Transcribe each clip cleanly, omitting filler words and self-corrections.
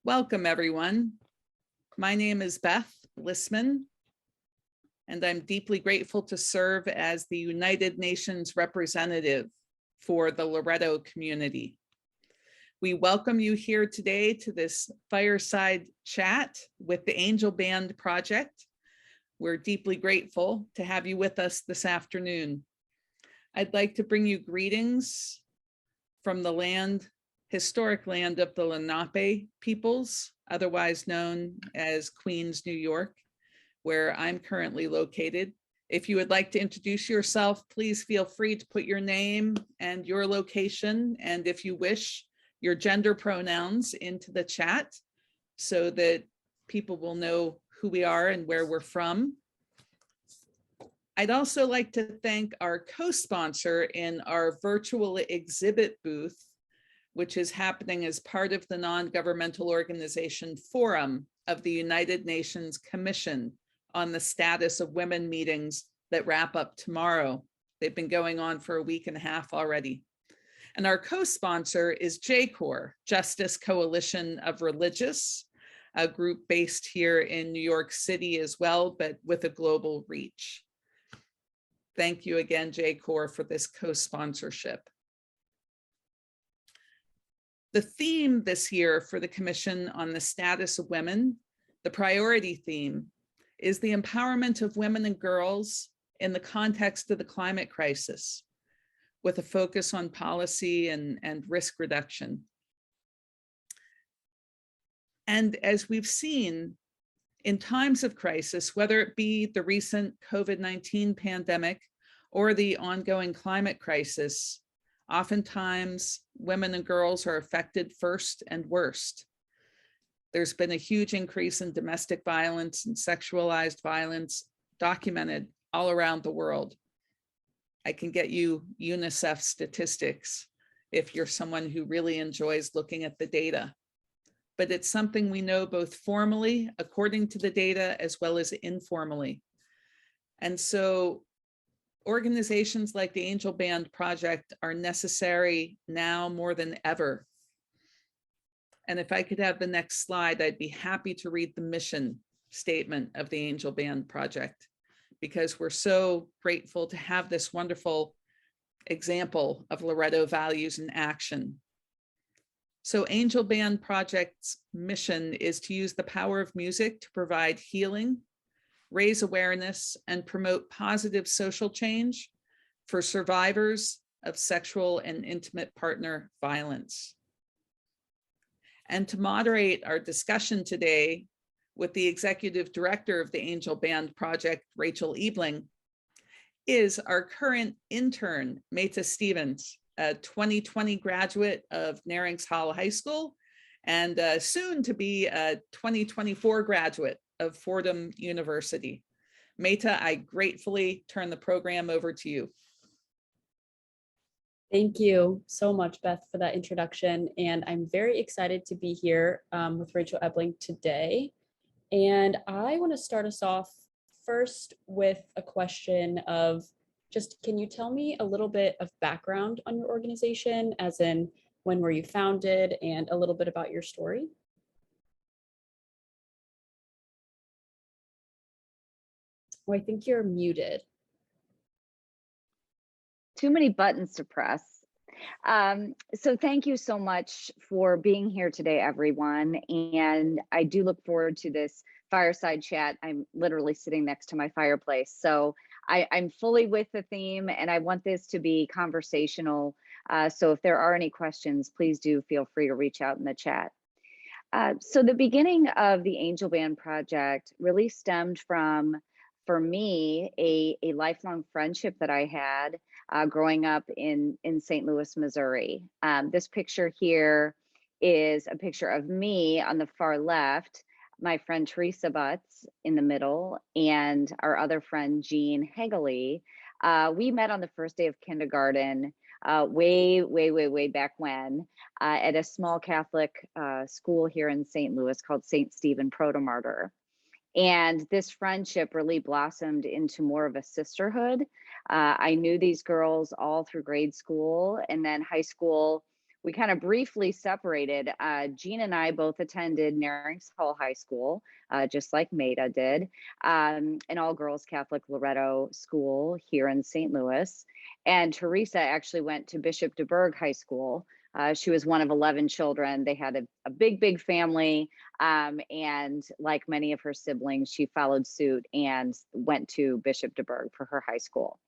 Welcome, everyone. My name is Beth Lissman, and I'm deeply grateful to serve as the United Nations representative for the Loretto community. We welcome you here today to this fireside chat with the Angel Band Project. We're deeply grateful to have you with us this afternoon. I'd like to bring you greetings from the historic land of the Lenape peoples, otherwise known as Queens, New York, where I'm currently located. If you would like to introduce yourself, please feel free to put your name and your location, and if you wish, your gender pronouns into the chat so that people will know who we are and where we're from. I'd also like to thank our co-sponsor in our virtual exhibit booth, which is happening as part of the non-governmental organization forum of the United Nations Commission on the Status of Women meetings that wrap up tomorrow. They've been going on for a week and a half already. And our co-sponsor is JCOR, Justice Coalition of Religious, a group based here in New York City as well, but with a global reach. Thank you again, JCOR, for this co-sponsorship. The theme this year for the Commission on the Status of Women, the priority theme, is the empowerment of women and girls in the context of the climate crisis, with a focus on policy and risk reduction. And as we've seen, in times of crisis, whether it be the recent COVID-19 pandemic or the ongoing climate crisis, oftentimes women and girls are affected first and worst. There's been a huge increase in domestic violence and sexualized violence documented all around the world. I can get you UNICEF statistics if you're someone who really enjoys looking at the data. But it's something we know both formally, according to the data, as well as informally. And so organizations like the Angel Band Project are necessary now more than ever. And if I could have the next slide, I'd be happy to read the mission statement of the Angel Band Project, because we're so grateful to have this wonderful example of Loretto values in action. So Angel Band Project's mission is to use the power of music to provide healing, raise awareness, and promote positive social change for survivors of sexual and intimate partner violence. And to moderate our discussion today with the executive director of the Angel Band Project, Rachel Ebling, is our current intern, Meta Stevens, a 2020 graduate of Narings Hall High School, and soon to be a 2024 graduate of Fordham University. Meta, I gratefully turn the program over to you. Thank you so much, Beth, for that introduction. And I'm very excited to be here with Rachel Ebling today. And I want to start us off first with a question of just, can you tell me a little bit of background on your organization, as in when were you founded, and a little bit about your story? Oh, I think you're muted. Too many buttons to press. So thank you so much for being here today, everyone. And I do look forward to this fireside chat. I'm literally sitting next to my fireplace. So I'm fully with the theme, and I want this to be conversational. So if there are any questions, please do feel free to reach out in the chat. So the beginning of the Angel Band Project really stemmed from, for me, a lifelong friendship that I had growing up in St. Louis, Missouri. This picture here is a picture of me on the far left, my friend Teresa Butts in the middle, and our other friend Jean Hegley. We met on the first day of kindergarten way back when at a small Catholic school here in St. Louis called St. Stephen Protomartyr. And this friendship really blossomed into more of a sisterhood. I knew these girls all through grade school, and then high school we kind of briefly separated. Jean and I both attended Narings Hall High School, just like Maida did, an all girls Catholic Loretto school here in St. Louis. And Teresa actually went to Bishop DeBerg High School. She was one of 11 children. They had a big, big family. And like many of her siblings, she followed suit and went to Bishop DeBerg for her high school.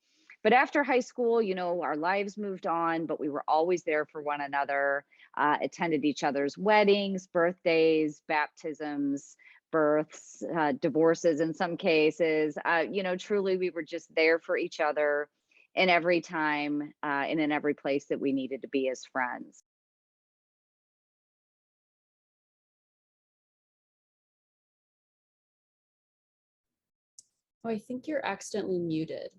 But after high school, you know, our lives moved on, but we were always there for one another, attended each other's weddings, birthdays, baptisms, births, divorces in some cases. You know, truly, we were just there for each other in every time and in every place that we needed to be as friends. Oh, I think you're accidentally muted.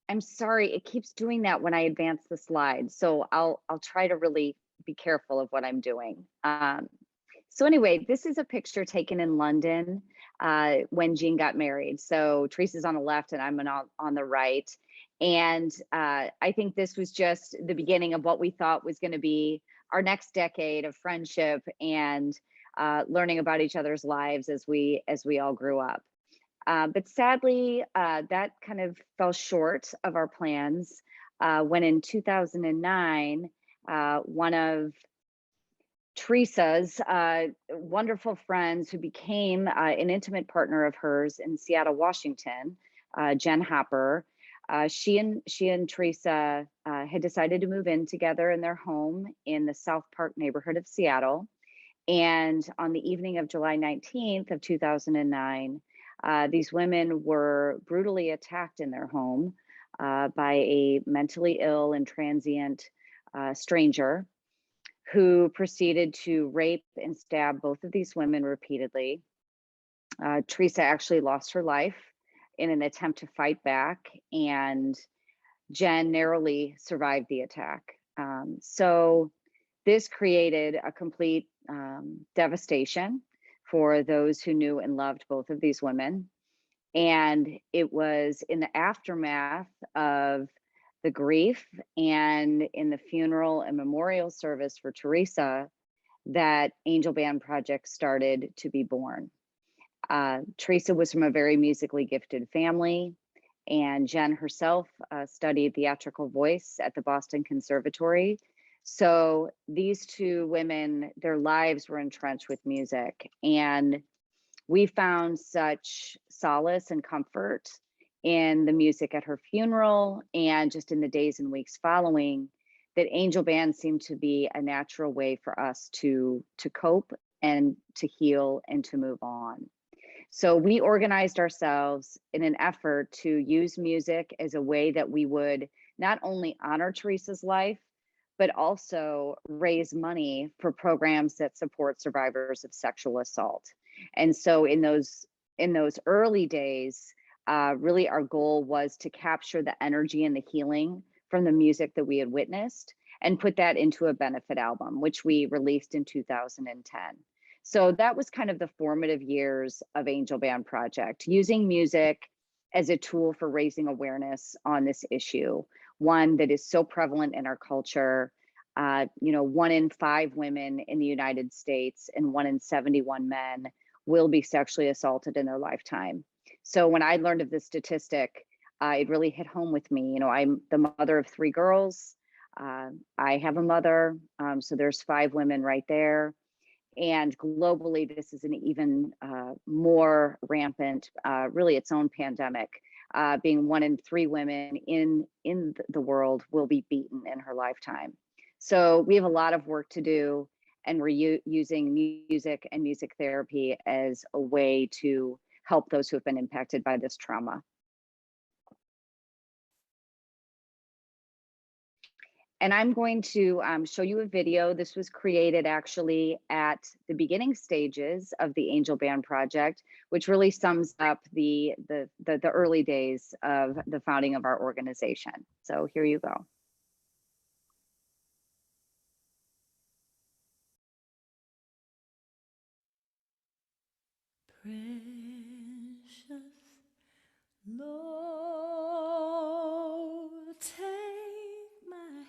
I'm sorry, it keeps doing that when I advance the slide. So I'll try to really be careful of what I'm doing. So anyway, this is a picture taken in London when Jean got married. So Teresa's on the left and I'm on the right. And I think this was just the beginning of what we thought was going to be our next decade of friendship and learning about each other's lives as we all grew up. But sadly, that kind of fell short of our plans when in 2009, one of Teresa's wonderful friends who became an intimate partner of hers in Seattle, Washington, Jen Hopper, she and Teresa had decided to move in together in their home in the South Park neighborhood of Seattle. And on the evening of July 19th of 2009, these women were brutally attacked in their home by a mentally ill and transient stranger who proceeded to rape and stab both of these women repeatedly. Teresa actually lost her life in an attempt to fight back, and Jen narrowly survived the attack. So this created a complete devastation for those who knew and loved both of these women. And it was in the aftermath of the grief and in the funeral and memorial service for Teresa that Angel Band Project started to be born. Teresa was from a very musically gifted family, and Jen herself studied theatrical voice at the Boston Conservatory. So these two women, their lives were entrenched with music, and we found such solace and comfort in the music at her funeral and just in the days and weeks following that Angel Band seemed to be a natural way for us to cope and to heal and to move on. So we organized ourselves in an effort to use music as a way that we would not only honor Teresa's life, but also raise money for programs that support survivors of sexual assault. And so in those early days, really our goal was to capture the energy and the healing from the music that we had witnessed and put that into a benefit album, which we released in 2010. So that was kind of the formative years of Angel Band Project, using music as a tool for raising awareness on this issue, one that is so prevalent in our culture. 1 in 5 women in the United States and 1 in 71 men will be sexually assaulted in their lifetime. So when I learned of this statistic, it really hit home with me. You know, I'm the mother of 3 girls. I have a mother, so there's 5 women right there. And globally, this is an even more rampant, really its own pandemic, being 1 in 3 women in the world will be beaten in her lifetime. So we have a lot of work to do, and we're using music and music therapy as a way to help those who have been impacted by this trauma. And I'm going to show you a video. This was created actually at the beginning stages of the Angel Band Project, which really sums up the early days of the founding of our organization. So here you go. Precious Lord, take my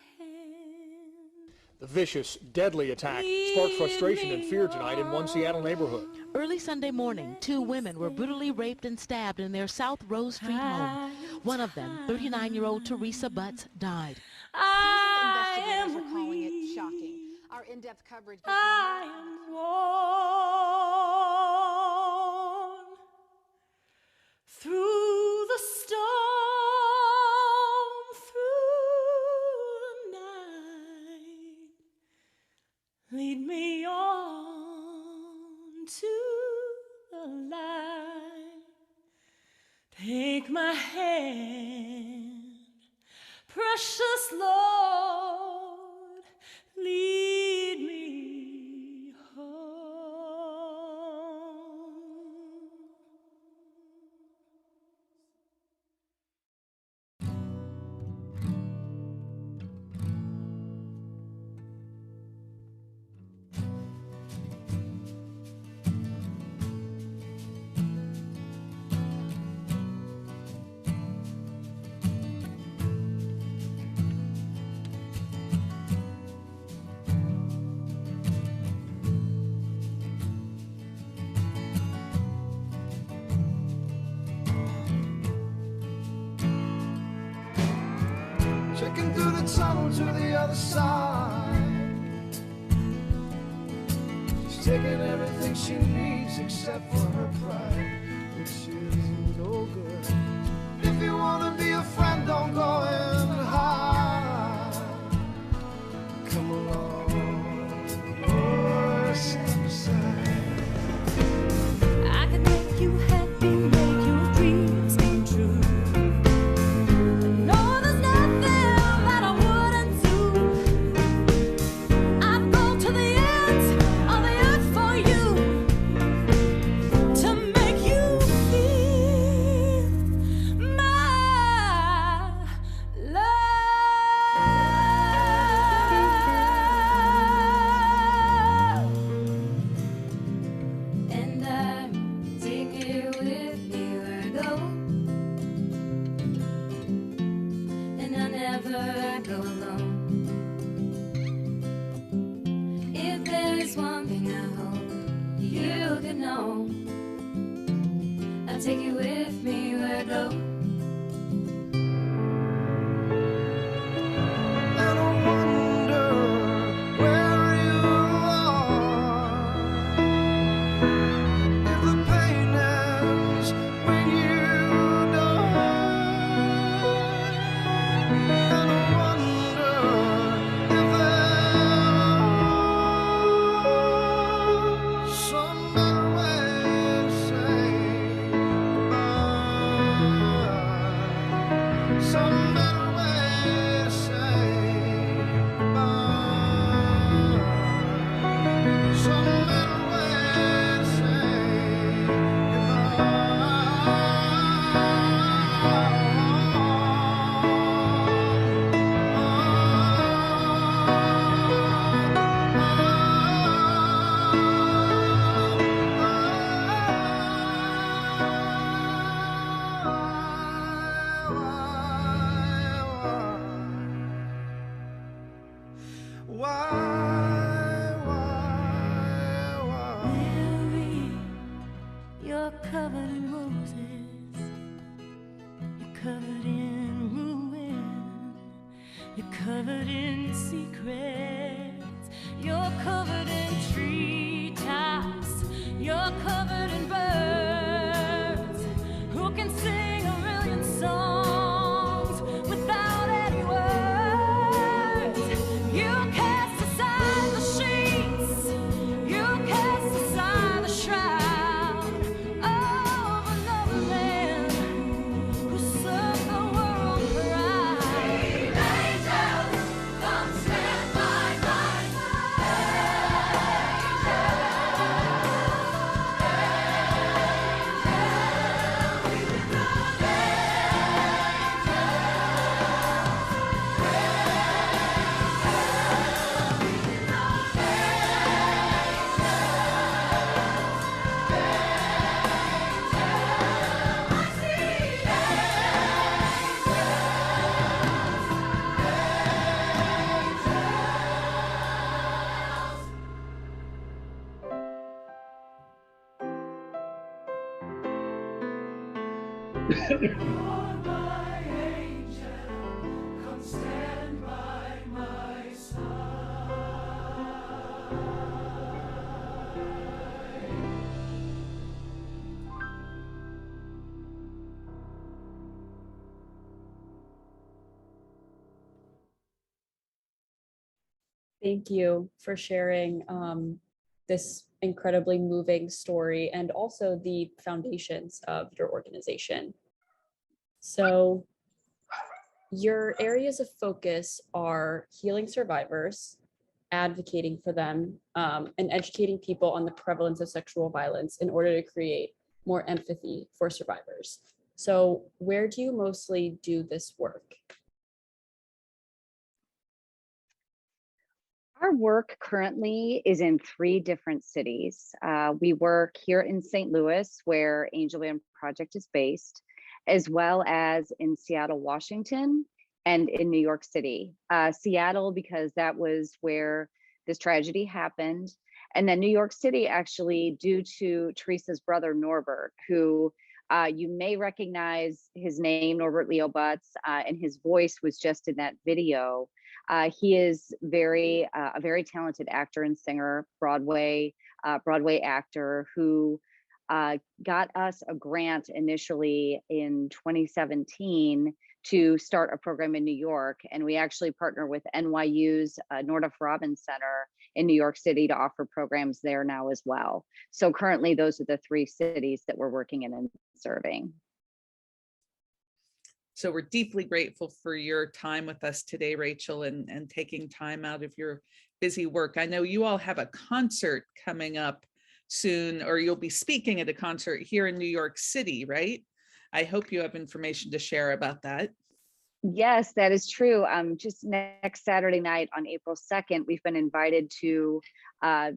The vicious, deadly attack sparked frustration and fear tonight in one Seattle neighborhood. Early Sunday morning, 2 women were brutally raped and stabbed in their South Rose Street home. One of them, 39-year-old Teresa Butts, died. Investigators are calling it shocking. Our in-depth coverage. I am worn through the storm, through the night. Lead me on to the light. Take my hand, precious Lord, lead me home. Checking through the tunnel to the other side. She's taking everything she needs except for her pride, which is no good. If you wanna be a friend, don't go and hide. Come along, oh, side by side. I can make you happy, make your dreams come true. No, there's nothing that I wouldn't do. I'd go to the ends of the earth for you, to make you feel my love. And I take you with me where I go, and I never go alone. If there's one thing I hope you can know, I'll take you with me where I go. And I wonder where you are. If the pain ends when you die. And I wonder if there's some better way to say goodbye. Lord, my angel, come stand by my side. Thank you for sharing this incredibly moving story and also the foundations of your organization. So your areas of focus are healing survivors, advocating for them, and educating people on the prevalence of sexual violence in order to create more empathy for survivors. So where do you mostly do this work? Our work currently is in 3 different cities. We work here in St. Louis, where Angel Band Project is based, as well as in Seattle, Washington, and in New York City. Seattle, because that was where this tragedy happened. And then New York City, actually, due to Teresa's brother, Norbert, who you may recognize his name, Norbert Leo Butts, and his voice was just in that video. He is a very talented actor and singer, Broadway actor who got us a grant initially in 2017 to start a program in New York. And we actually partner with NYU's Nordhoff Robbins Center in New York City to offer programs there now as well. So currently those are the 3 cities that we're working in and serving. So we're deeply grateful for your time with us today, Rachel, and taking time out of your busy work. I know you all have a concert coming up soon, or you'll be speaking at a concert here in New York City, right? I hope you have information to share about that. Yes, that is true. Just next Saturday night on April 2nd, we've been invited to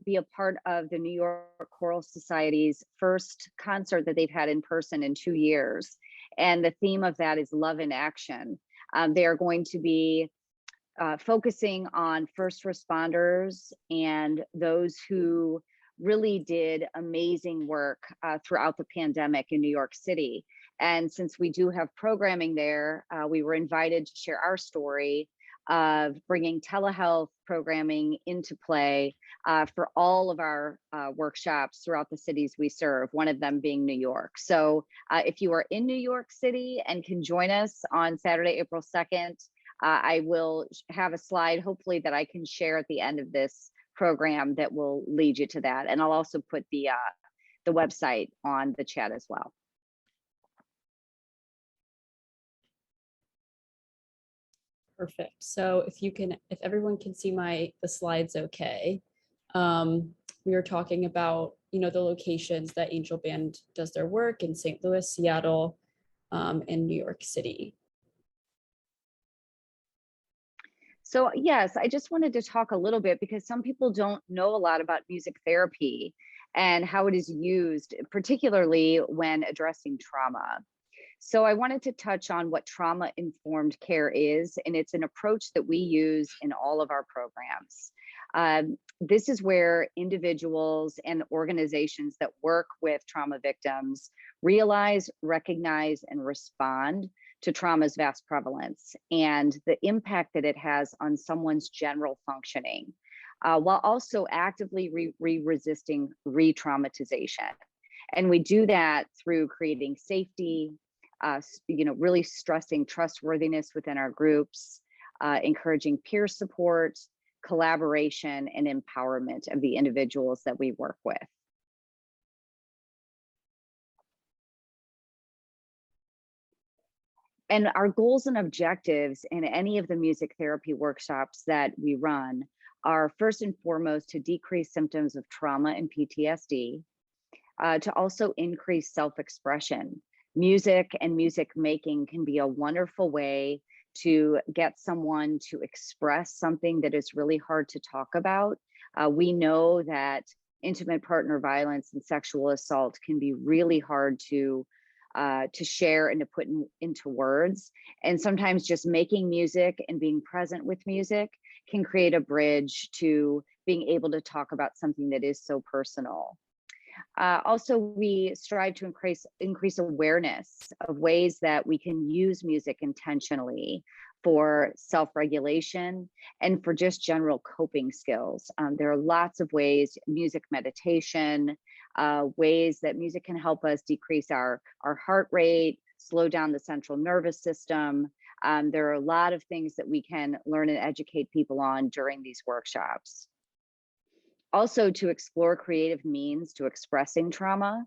be a part of the New York Choral Society's first concert that they've had in person in 2 years. And the theme of that is love in action. They are going to be focusing on first responders and those who really did amazing work throughout the pandemic in New York City. And since we do have programming there, we were invited to share our story of bringing telehealth programming into play for all of our workshops throughout the cities we serve, one of them being New York. So if you are in New York City and can join us on Saturday, April 2nd, I will have a slide, hopefully, that I can share at the end of this program that will lead you to that. And I'll also put the website on the chat as well. Perfect. So if everyone can see the slides okay. We were talking about, the locations that Angel Band does their work in St. Louis, Seattle, and New York City. So yes, I just wanted to talk a little bit because some people don't know a lot about music therapy and how it is used, particularly when addressing trauma. So I wanted to touch on what trauma-informed care is, and it's an approach that we use in all of our programs. This is where individuals and organizations that work with trauma victims realize, recognize, and respond to trauma's vast prevalence and the impact that it has on someone's general functioning, while also actively resisting re-traumatization. And we do that through creating safety, really stressing trustworthiness within our groups, encouraging peer support, collaboration, and empowerment of the individuals that we work with. And our goals and objectives in any of the music therapy workshops that we run are first and foremost to decrease symptoms of trauma and PTSD, to also increase self-expression. Music and music making can be a wonderful way to get someone to express something that is really hard to talk about. We know that intimate partner violence and sexual assault can be really hard to share and to put into words. And sometimes just making music and being present with music can create a bridge to being able to talk about something that is so personal. Also, we strive to increase awareness of ways that we can use music intentionally for self-regulation and for just general coping skills. There are lots of ways, music meditation, ways that music can help us decrease our heart rate, slow down the central nervous system. There are a lot of things that we can learn and educate people on during these workshops. Also, to explore creative means to expressing trauma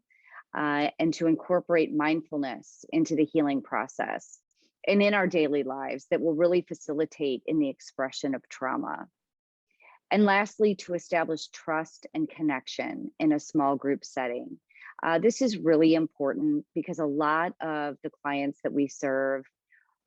and to incorporate mindfulness into the healing process and in our daily lives that will really facilitate in the expression of trauma. And lastly, to establish trust and connection in a small group setting. This is really important because a lot of the clients that we serve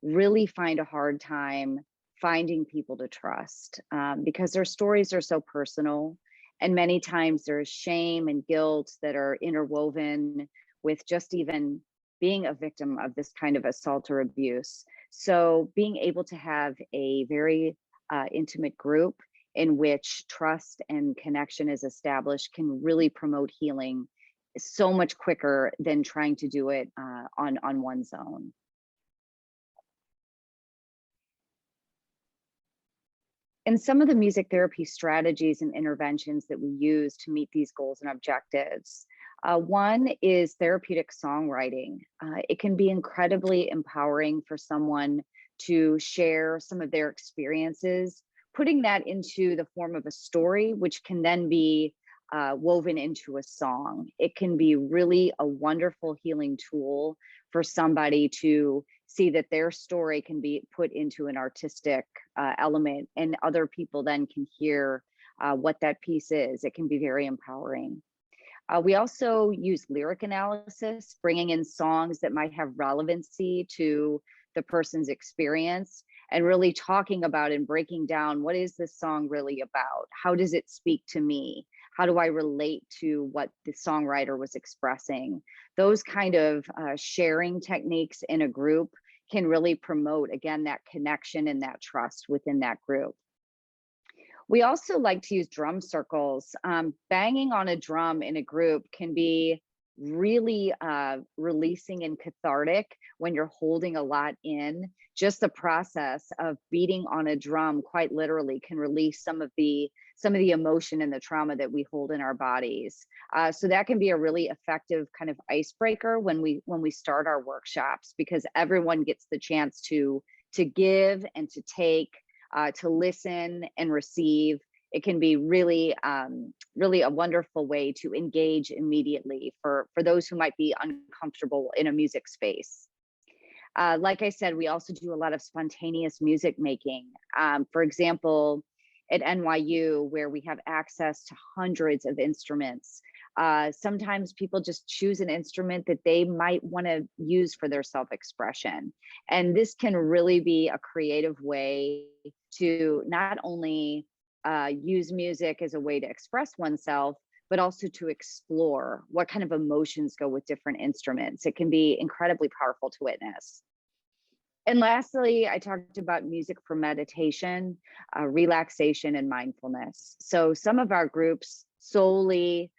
really find a hard time finding people to trust because their stories are so personal. And many times there's shame and guilt that are interwoven with just even being a victim of this kind of assault or abuse. So being able to have a very intimate group in which trust and connection is established can really promote healing so much quicker than trying to do it on one's own. And some of the music therapy strategies and interventions that we use to meet these goals and objectives. One is therapeutic songwriting. It can be incredibly empowering for someone to share some of their experiences, putting that into the form of a story, which can then be woven into a song. It can be really a wonderful healing tool for somebody to see that their story can be put into an artistic element, and other people then can hear what that piece is. It can be very empowering. We also use lyric analysis, bringing in songs that might have relevancy to the person's experience and really talking about and breaking down, what is this song really about? How does it speak to me? How do I relate to what the songwriter was expressing? Those kind of sharing techniques in a group can really promote, again, that connection and that trust within that group. We also like to use drum circles. Banging on a drum in a group can be really releasing and cathartic when you're holding a lot in. Just the process of beating on a drum, quite literally, can release some of the emotion and the trauma that we hold in our bodies. So that can be a really effective kind of icebreaker when we start our workshops, because everyone gets the chance to give and to take, to listen and receive. It can be really, really a wonderful way to engage immediately for those who might be uncomfortable in a music space. Like I said, we also do a lot of spontaneous music making. For example, at NYU, where we have access to hundreds of instruments, sometimes people just choose an instrument that they might want to use for their self-expression. And this can really be a creative way to not only use music as a way to express oneself, but also to explore what kind of emotions go with different instruments. It can be incredibly powerful to witness. And lastly, I talked about music for meditation, relaxation, and mindfulness. So some of our groups solely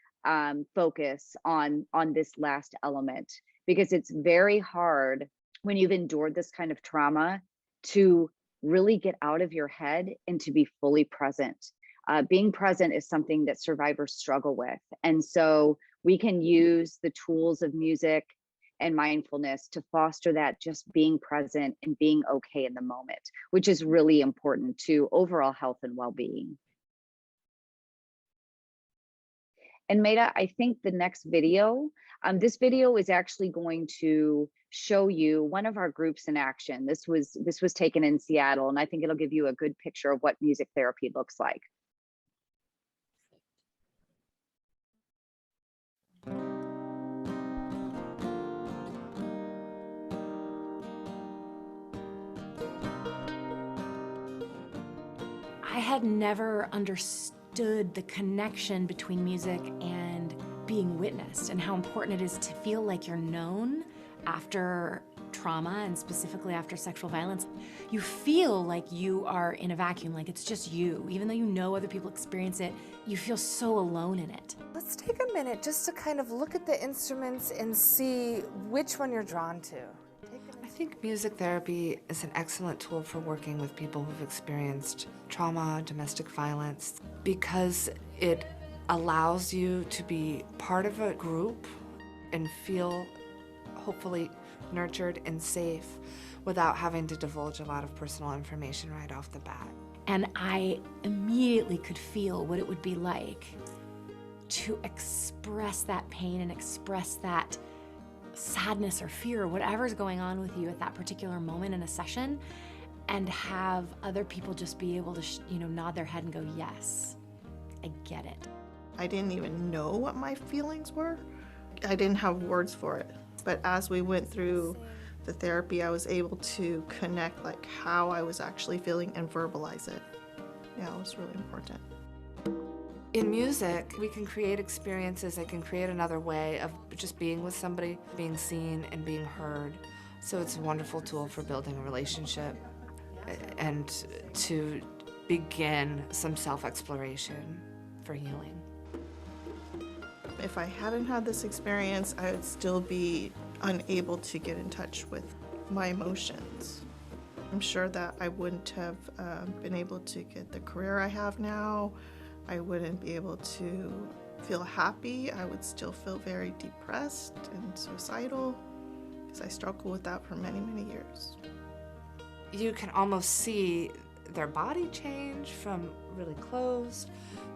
focus on this last element, because it's very hard when you've endured this kind of trauma to really get out of your head and to be fully present. Being present is something that survivors struggle with. And so we can use the tools of music and mindfulness to foster that just being present and being okay in the moment, which is really important to overall health and well-being. And Maida, I think the next video, this video is actually going to show you one of our groups in action. This was taken in Seattle, and I think it'll give you a good picture of what music therapy looks like. I had never understood the connection between music and being witnessed, and how important it is to feel like you're known after trauma, and specifically after sexual violence, you feel like you are in a vacuum, like it's just you. Even though you know other people experience it, you feel so alone in it. Let's take a minute just to kind of look at the instruments and see which one you're drawn to. I think music therapy is an excellent tool for working with people who've experienced trauma, domestic violence, because it allows you to be part of a group and feel hopefully nurtured and safe without having to divulge a lot of personal information right off the bat. And I immediately could feel what it would be like to express that pain and express that sadness or fear or whatever's going on with you at that particular moment in a session, and have other people just be able to nod their head and go, yes, I get it. I didn't even know what my feelings were. I didn't have words for it. But as we went through the therapy, I was able to connect like how I was actually feeling and verbalize it. Yeah, it was really important. In music, we can create experiences that can create another way of just being with somebody, being seen and being heard. So it's a wonderful tool for building a relationship and to begin some self-exploration for healing. If I hadn't had this experience, I would still be unable to get in touch with my emotions. I'm sure that I wouldn't have been able to get the career I have now. I wouldn't be able to feel happy. I would still feel very depressed and suicidal because I struggled with that for many, many years. You can almost see their body change from really closed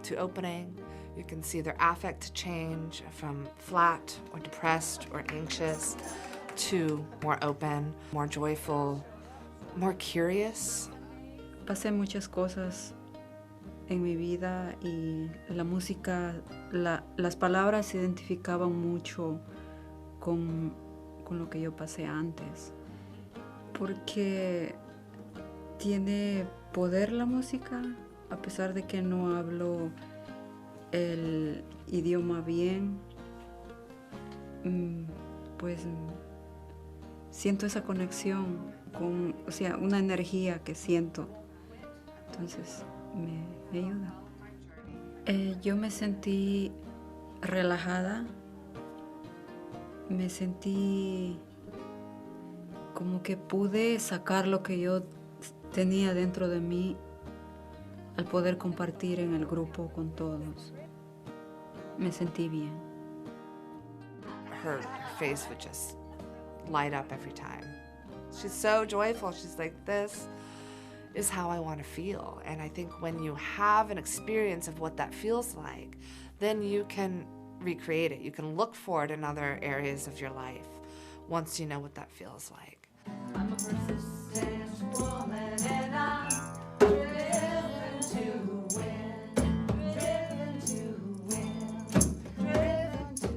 to opening. You can see their affect change from flat or depressed or anxious to more open, more joyful, more curious. Pasé muchas cosas en mi vida y la música, las palabras se identificaban mucho con lo que yo pasé antes, porque tiene poder la música, a pesar de que no hablo el idioma bien, pues siento esa conexión con, o sea, una energía que siento, entonces me ayuda. Yo me sentí relajada, me sentí como que pude sacar lo que yo tenía dentro de mí al poder compartir en el grupo con todos. Me sentí bien. Her face would just light up every time. She's so joyful. She's like, this is how I want to feel. And I think when you have an experience of what that feels like, then you can recreate it. You can look for it in other areas of your life once you know what that feels like. I'm a persistent woman and I'm driven to win, driven to win, driven to win.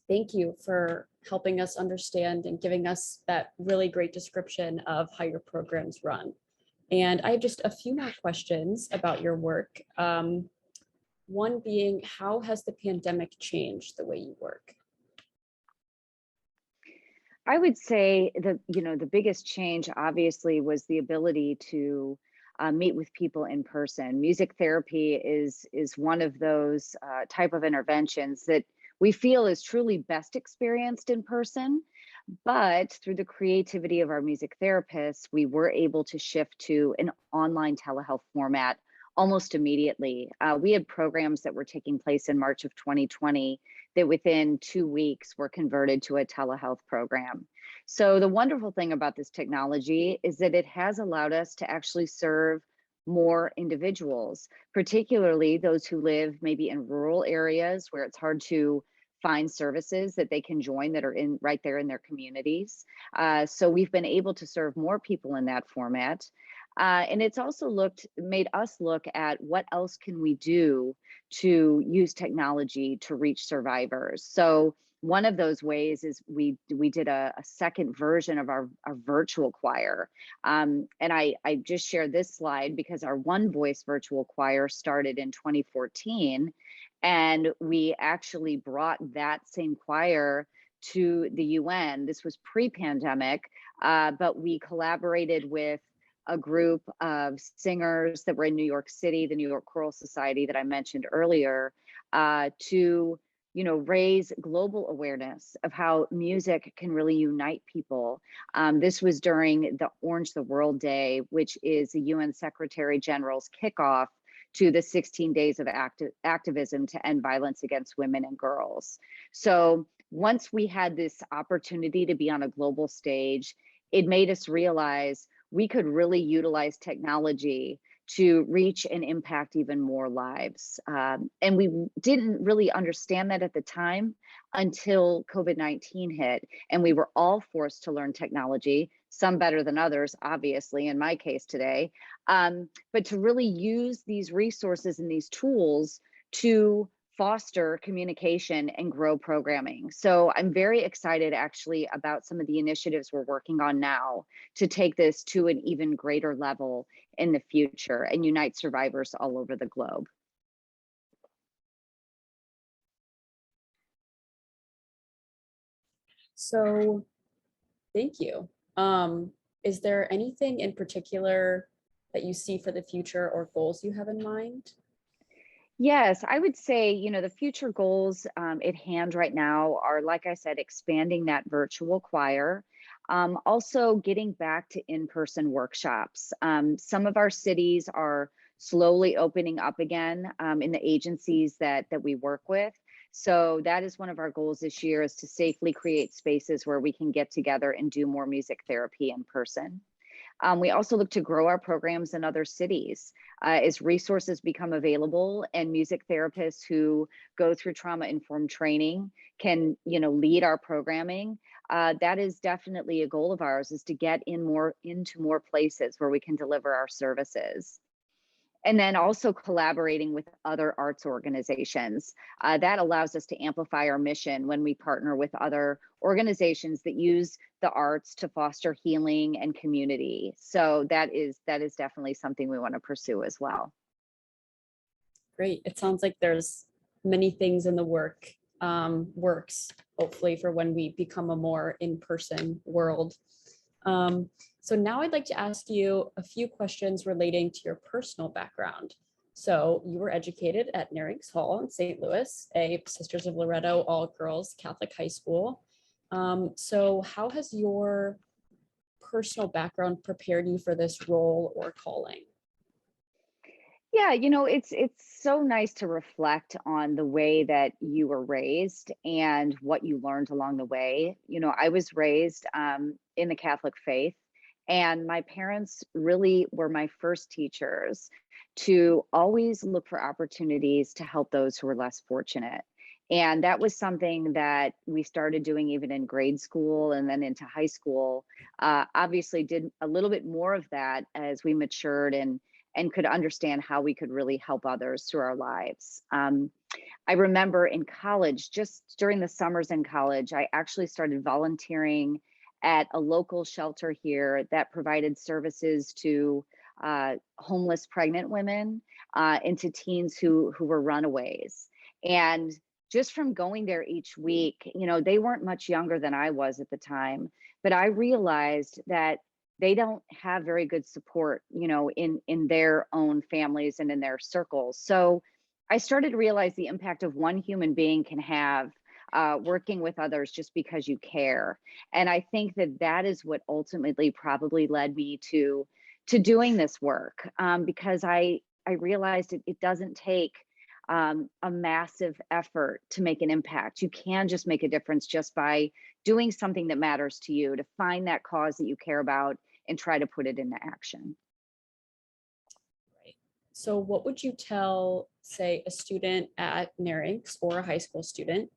Thank you for helping us understand and giving us that really great description of how your programs run. And I have just a few more questions about your work. One being, how has the pandemic changed the way you work? I would say the biggest change obviously was the ability to meet with people in person. Music therapy is one of those type of interventions that we feel is truly best experienced in person. But through the creativity of our music therapists, we were able to shift to an online telehealth format almost immediately. We had programs that were taking place in March of 2020 that within 2 weeks were converted to a telehealth program. So the wonderful thing about this technology is that it has allowed us to actually serve more individuals, particularly those who live maybe in rural areas where it's hard to find services that they can join that are right there in their communities. So we've been able to serve more people in that format. And it's also made us look at what else can we do to use technology to reach survivors. So one of those ways is we did a second version of our virtual choir. And I just share this slide because our One Voice virtual choir started in 2014. And we actually brought that same choir to the UN. This was pre-pandemic, but we collaborated with a group of singers that were in New York City, the New York Choral Society that I mentioned earlier, to raise global awareness of how music can really unite people. This was during the Orange the World Day, which is the UN Secretary General's kickoff to the 16 days of activism to end violence against women and girls. So once we had this opportunity to be on a global stage, it made us realize we could really utilize technology to reach and impact even more lives. And we didn't really understand that at the time until COVID-19 hit, and we were all forced to learn technology, some better than others, obviously, in my case today, but to really use these resources and these tools to foster communication and grow programming. So I'm very excited actually about some of the initiatives we're working on now to take this to an even greater level in the future and unite survivors all over the globe. So thank you. Is there anything in particular that you see for the future or goals you have in mind? Yes, I would say, the future goals at hand right now are, like I said, expanding that virtual choir, also getting back to in-person workshops. Some of our cities are slowly opening up again in the agencies that we work with. So that is one of our goals this year, is to safely create spaces where we can get together and do more music therapy in person. We also look to grow our programs in other cities as resources become available, and music therapists who go through trauma-informed training can, lead our programming. That is definitely a goal of ours, is to get into more places where we can deliver our services. And then also collaborating with other arts organizations. That allows us to amplify our mission when we partner with other organizations that use the arts to foster healing and community. So that is definitely something we want to pursue as well. Great. It sounds like there's many things in the works, hopefully, for when we become a more in-person world. So now I'd like to ask you a few questions relating to your personal background. So you were educated at Nerinx Hall in St. Louis, a Sisters of Loretto all-girls Catholic high school. So how has your personal background prepared you for this role or calling? Yeah, it's so nice to reflect on the way that you were raised and what you learned along the way. I was raised in the Catholic faith, and my parents really were my first teachers to always look for opportunities to help those who were less fortunate. And that was something that we started doing even in grade school and then into high school. Obviously did a little bit more of that as we matured and could understand how we could really help others through our lives. I remember in college, just during the summers in college, I actually started volunteering at a local shelter here that provided services to homeless pregnant women and to teens who were runaways. And just from going there each week, they weren't much younger than I was at the time, but I realized that they don't have very good support, in their own families and in their circles. So I started to realize the impact of one human being can have working with others just because you care. And I think that is what ultimately probably led me to doing this work, because I realized it doesn't take a massive effort to make an impact. You can just make a difference just by doing something that matters to you, to find that cause that you care about and try to put it into action. Right. So what would you tell, say, a student at Nerinx or a high school student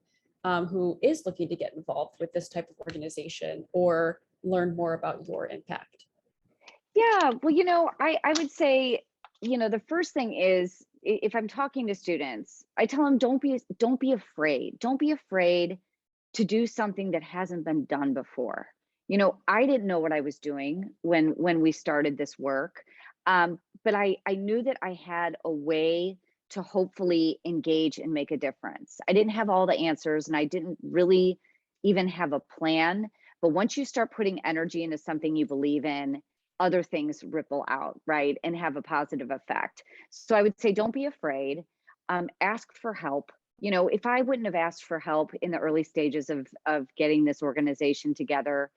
who is looking to get involved with this type of organization or learn more about your impact? Yeah, well, I would say, the first thing is, if I'm talking to students, I tell them don't be afraid. Don't be afraid to do something that hasn't been done before. I didn't know what I was doing when we started this work, but I knew that I had a way to hopefully engage and make a difference. I didn't have all the answers, and I didn't really even have a plan. But once you start putting energy into something you believe in, other things ripple out, right, and have a positive effect. So I would say, don't be afraid. Ask for help. If I wouldn't have asked for help in the early stages of getting this organization together,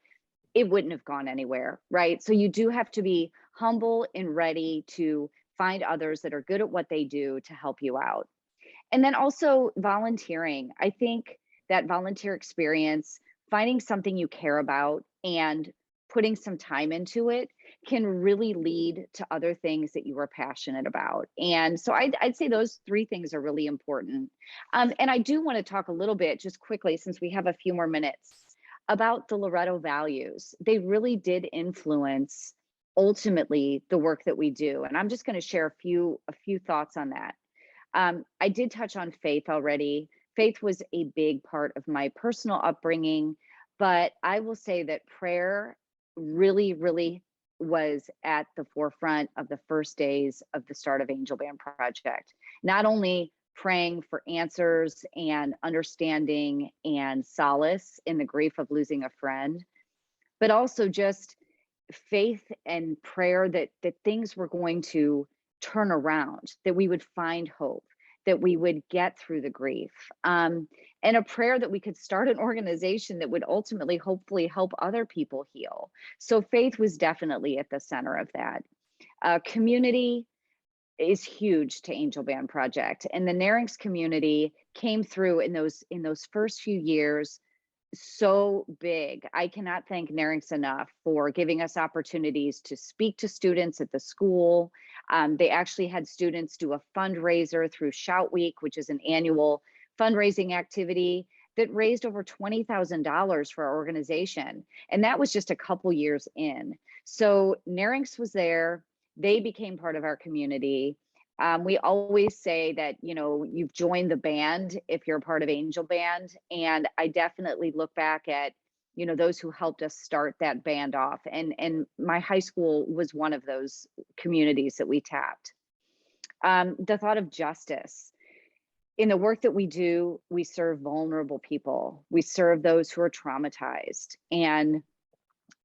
it wouldn't have gone anywhere, right? So you do have to be humble and ready to find others that are good at what they do to help you out. And then also volunteering. I think that volunteer experience, finding something you care about and putting some time into it, can really lead to other things that you are passionate about. And so I'd say those three things are really important. And I do want to talk a little bit, just quickly, since we have a few more minutes, about the Loretto values. They really did influence ultimately the work that we do. And I'm just going to share a few thoughts on that. I did touch on faith already. Faith was a big part of my personal upbringing, but I will say that prayer really, really was at the forefront of the first days of the start of Angel Band Project. Not only praying for answers and understanding and solace in the grief of losing a friend, but also just faith and prayer that things were going to turn around, that we would find hope, that we would get through the grief, and a prayer that we could start an organization that would ultimately hopefully help other people heal. So faith was definitely at the center of that. Community is huge to Angel Band Project, and the Narings community came through in those first few years so big. I cannot thank Narings enough for giving us opportunities to speak to students at the school. They actually had students do a fundraiser through Shout Week, which is an annual fundraising activity that raised over $20,000 for our organization. And that was just a couple years in. So Narings was there. They became part of our community. We always say that, you've joined the band if you're a part of Angel Band. And I definitely look back at, those who helped us start that band off. And my high school was one of those communities that we tapped. The thought of justice. In the work that we do, we serve vulnerable people. We serve those who are traumatized. And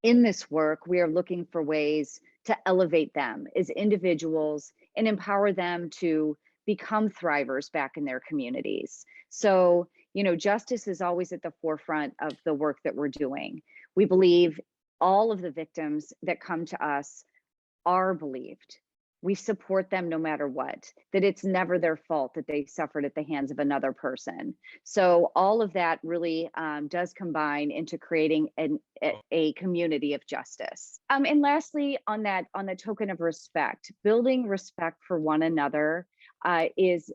in this work, we are looking for ways to elevate them as individuals and empower them to become thrivers back in their communities. So, justice is always at the forefront of the work that we're doing. We believe all of the victims that come to us are believed. We support them no matter what, that it's never their fault that they suffered at the hands of another person. So all of that really does combine into creating a community of justice. And lastly, on the token of respect, building respect for one another is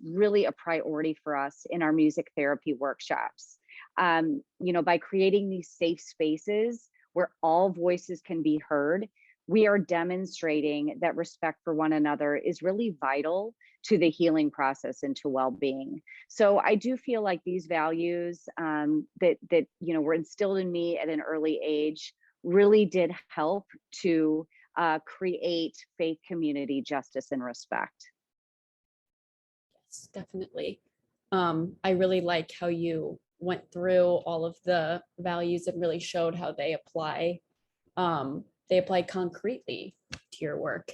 really a priority for us in our music therapy workshops. By creating these safe spaces where all voices can be heard, we are demonstrating that respect for one another is really vital to the healing process and to well-being. So I do feel like these values that were instilled in me at an early age really did help to create faith, community, justice, and respect. Yes, definitely. I really like how you went through all of the values and really showed how they apply concretely to your work.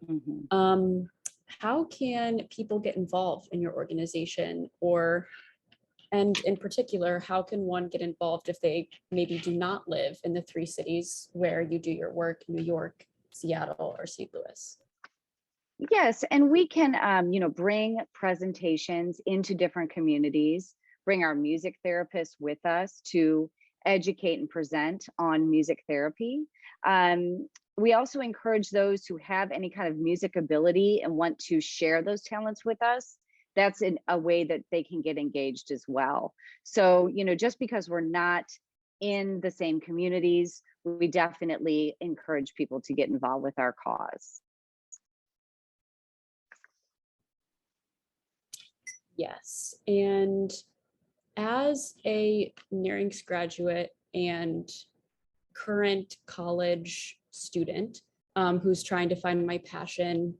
Mm-hmm. How can people get involved in your organization, and in particular, how can one get involved if they maybe do not live in the 3 cities where you do your work, New York, Seattle, or St. Louis? Yes, and we can, bring presentations into different communities, bring our music therapists with us to educate and present on music therapy. We also encourage those who have any kind of music ability and want to share those talents with us. That's a way that they can get engaged as well. So, just because we're not in the same communities, we definitely encourage people to get involved with our cause. Yes, and as a Nearings graduate and current college student who's trying to find my passion,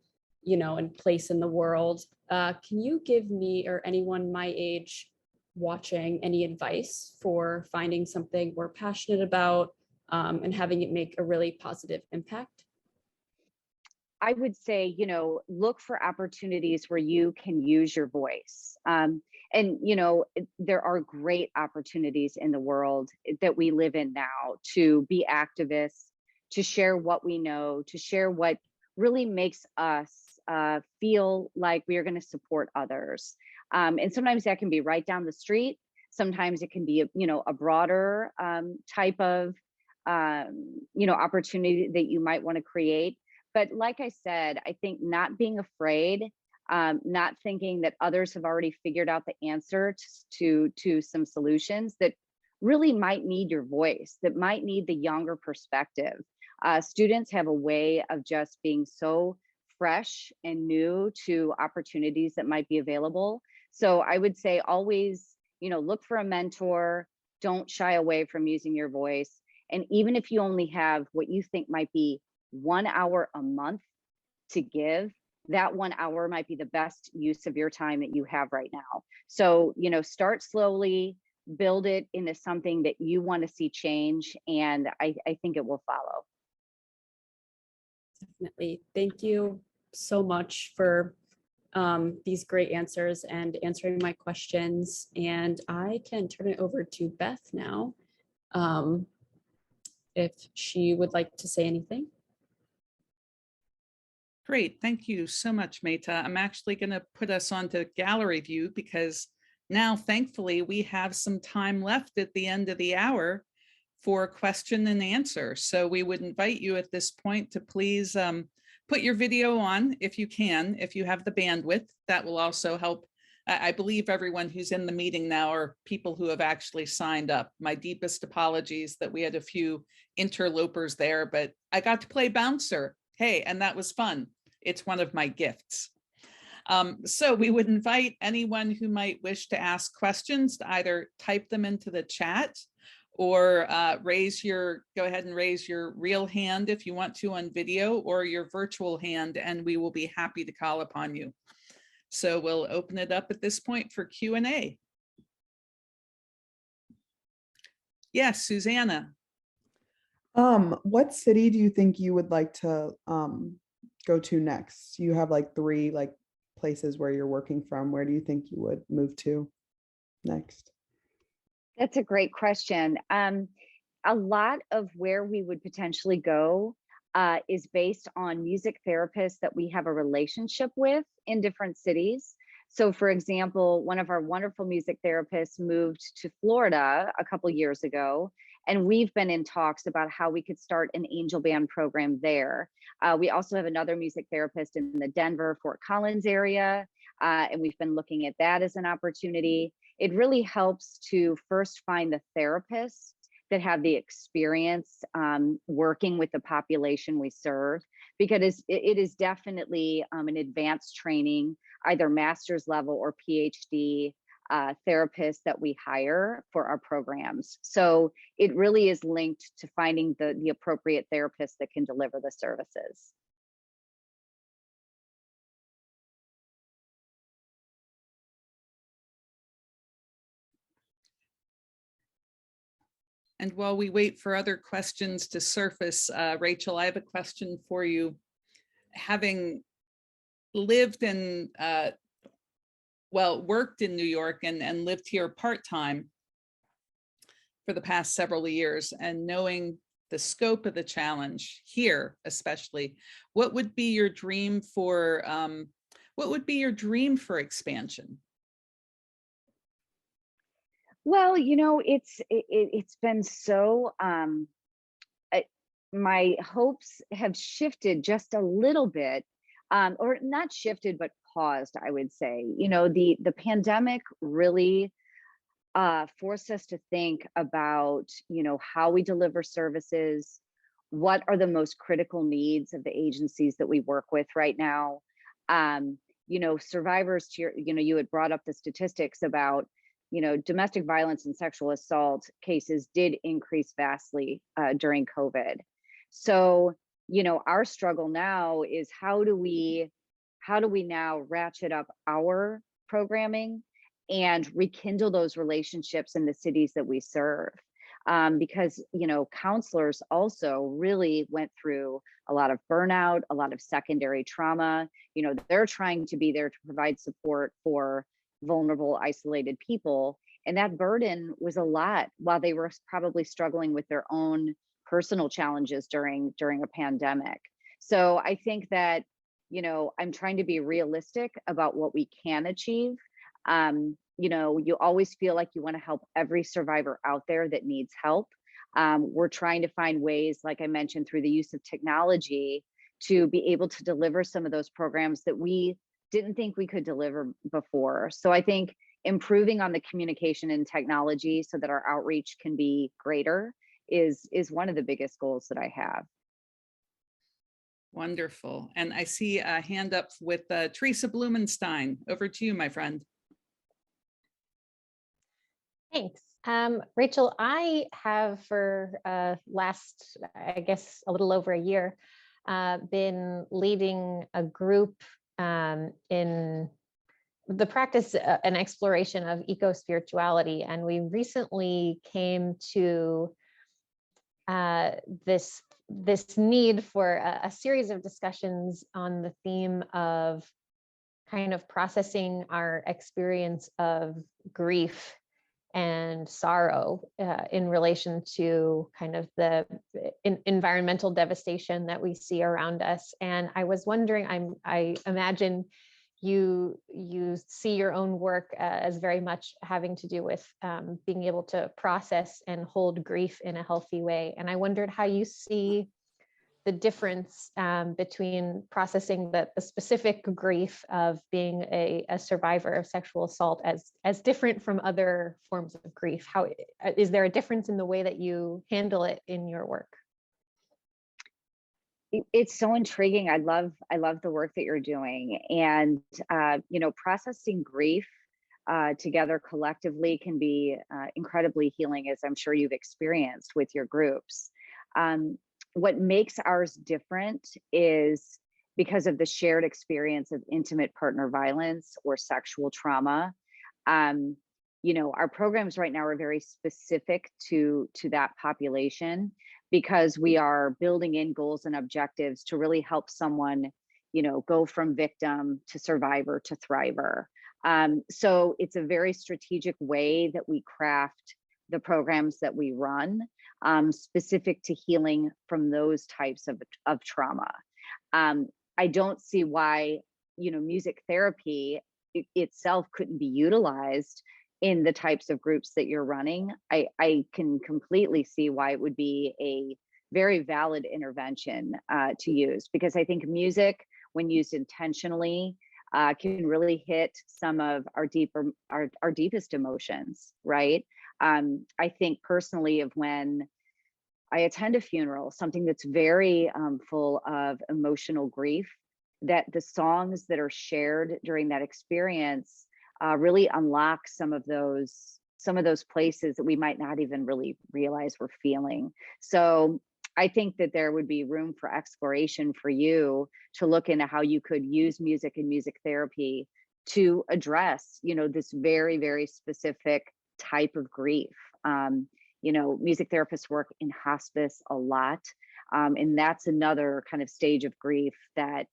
and place in the world, can you give me or anyone my age watching any advice for finding something we're passionate about and having it make a really positive impact? I would say, look for opportunities where you can use your voice. There are great opportunities in the world that we live in now to be activists, to share what we know, to share what really makes us feel like we are going to support others. And sometimes that can be right down the street. Sometimes it can be, a broader type of, opportunity that you might want to create. But like I said, I think not being afraid, not thinking that others have already figured out the answer to some solutions that really might need your voice, that might need the younger perspective. Students have a way of just being so fresh and new to opportunities that might be available. So I would say always, look for a mentor, don't shy away from using your voice. And even if you only have what you think might be 1 hour a month to give, that 1 hour might be the best use of your time that you have right now. So, start slowly, build it into something that you want to see change, and I think it will follow. Definitely. Thank you so much for these great answers and answering my questions. And I can turn it over to Beth now, if she would like to say anything. Great, thank you so much, Meta. I'm actually going to put us onto gallery view because now, thankfully, we have some time left at the end of the hour for question and answer. So we would invite you at this point to please put your video on if you can, if you have the bandwidth. That will also help. I believe everyone who's in the meeting now are people who have actually signed up. My deepest apologies that we had a few interlopers there, but I got to play bouncer. Hey, and that was fun. It's one of my gifts. So we would invite anyone who might wish to ask questions to either type them into the chat or go ahead and raise your real hand if you want to on video, or your virtual hand, and we will be happy to call upon you. So we'll open it up at this point for Q&A. Yes, Susanna. What city do you think you would like to go to next? You have like 3 places where you're working from. Where do you think you would move to next? That's a great question. A lot of where we would potentially go is based on music therapists that we have a relationship with in different cities. So for example, one of our wonderful music therapists moved to Florida a couple years ago, and we've been in talks about how we could start an angel band program there. We also have another music therapist in the Denver, Fort Collins area, and we've been looking at that as an opportunity. It really helps to first find the therapists that have the experience working with the population we serve, because it is definitely an advanced training, either master's level or PhD therapists that we hire for our programs. So it really is linked to finding the appropriate therapists that can deliver the services. And while we wait for other questions to surface, Rachel, I have a question for you. Having lived in, worked in New York and lived here part-time for the past several years, and knowing the scope of the challenge here, especially, what would be your dream for expansion? Well, it's been so, my hopes have shifted just a little bit, or not shifted, but paused, I would say. The pandemic really forced us to think about, how we deliver services, what are the most critical needs of the agencies that we work with right now. Survivors, you had brought up the statistics about, domestic violence and sexual assault cases did increase vastly during COVID. So, our struggle now is how do we now ratchet up our programming and rekindle those relationships in the cities that we serve? Because, counselors also really went through a lot of burnout, a lot of secondary trauma. They're trying to be there to provide support for vulnerable, isolated people. And that burden was a lot while they were probably struggling with their own personal challenges during a pandemic. So I think that, I'm trying to be realistic about what we can achieve. You always feel like you want to help every survivor out there that needs help. We're trying to find ways, like I mentioned, through the use of technology to be able to deliver some of those programs that we didn't think we could deliver before. So I think improving on the communication and technology so that our outreach can be greater is one of the biggest goals that I have. Wonderful. And I see a hand up with Teresa Blumenstein. Over to you, my friend. Thanks. Rachel, I have for last, I guess, a little over a year, been leading a group in the practice and exploration of eco-spirituality. And we recently came to this need for a series of discussions on the theme of kind of processing our experience of grief and sorrow in relation to kind of the environmental devastation that we see around us. And I was wondering, I imagine you see your own work as very much having to do with being able to process and hold grief in a healthy way. And I wondered how you see the difference between processing the specific grief of being a survivor of sexual assault as different from other forms of grief. How is there a difference in the way that you handle it in your work? It's so intriguing. I love the work that you're doing, and processing grief together collectively can be incredibly healing, as I'm sure you've experienced with your groups. What makes ours different is because of the shared experience of intimate partner violence or sexual trauma. Our programs right now are very specific to that population because we are building in goals and objectives to really help someone, go from victim to survivor to thriver. So it's a very strategic way that we craft the programs that we run, specific to healing from those types of trauma. I don't see why, music therapy itself couldn't be utilized in the types of groups that you're running. I can completely see why it would be a very valid intervention to use, because I think music, when used intentionally, can really hit some of our deepest emotions, right? I think personally of when I attend a funeral, something that's very full of emotional grief, that the songs that are shared during that experience really unlock some of those places that we might not even really realize we're feeling. So I think that there would be room for exploration for you to look into how you could use music and music therapy to address, this very, very specific type of grief. Music therapists work in hospice a lot, and that's another kind of stage of grief that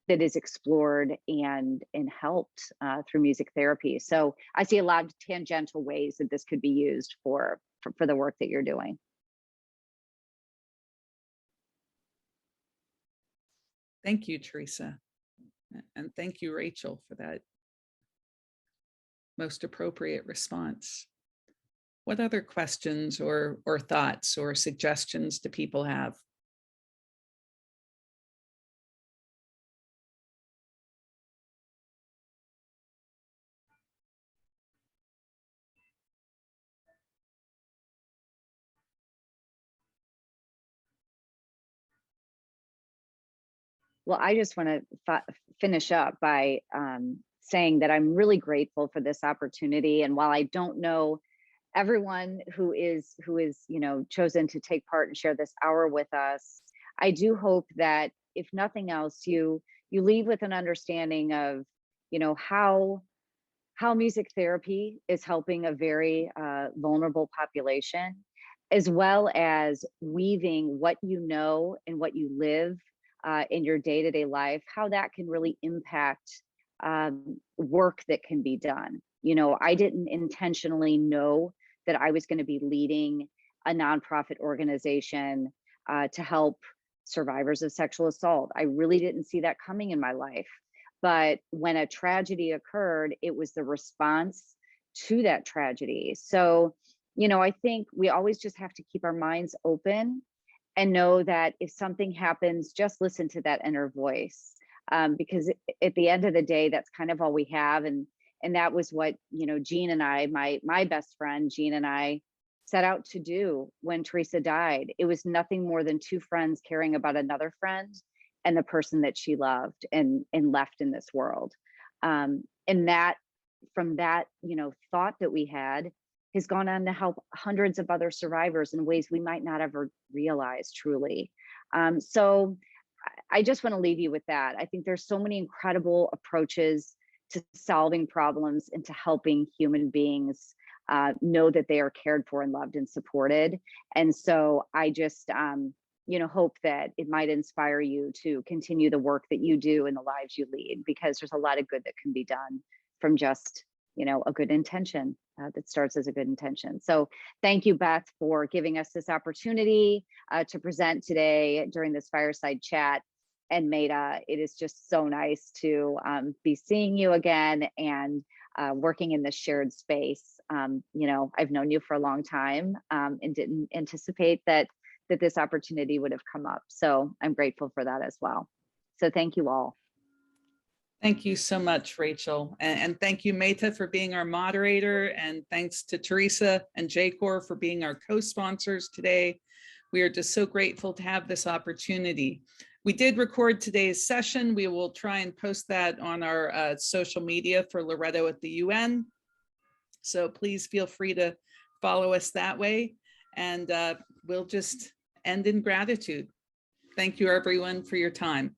is explored and helped through music therapy. So I see a lot of tangential ways that this could be used for the work that you're doing. Thank you, Teresa. And thank you, Rachel, for that most appropriate response. What other questions or thoughts or suggestions do people have? Well, I just want to finish up by saying that I'm really grateful for this opportunity. And while I don't know everyone who is chosen to take part and share this hour with us, I do hope that if nothing else, you leave with an understanding of how music therapy is helping a very vulnerable population, as well as weaving what you know and what you live in your day-to-day life, how that can really impact work that can be done. I didn't intentionally know that I was going to be leading a nonprofit organization to help survivors of sexual assault. I really didn't see that coming in my life. But when a tragedy occurred, it was the response to that tragedy. So, I think we always just have to keep our minds open and know that if something happens, just listen to that inner voice. Because at the end of the day, that's kind of all we have. And that was what, Jean and I, my best friend, Jean and I set out to do when Teresa died. It was nothing more than two friends caring about another friend and the person that she loved and left in this world. And that, from that, thought that we had, has gone on to help hundreds of other survivors in ways we might not ever realize truly. So I just want to leave you with that. I think there's so many incredible approaches to solving problems and to helping human beings know that they are cared for and loved and supported. And so I just, hope that it might inspire you to continue the work that you do and the lives you lead, because there's a lot of good that can be done from just, a good intention that starts as a good intention. So thank you, Beth, for giving us this opportunity to present today during this fireside chat. And Maida, it is just so nice to be seeing you again and working in this shared space. I've known you for a long time and didn't anticipate that this opportunity would have come up. So I'm grateful for that as well. So thank you all. Thank you so much, Rachel. And thank you, Maida, for being our moderator. And thanks to Teresa and JCOR for being our co-sponsors today. We are just so grateful to have this opportunity. We did record today's session. We will try and post that on our social media for Loretto at the UN. So please feel free to follow us that way. And we'll just end in gratitude. Thank you, everyone, for your time.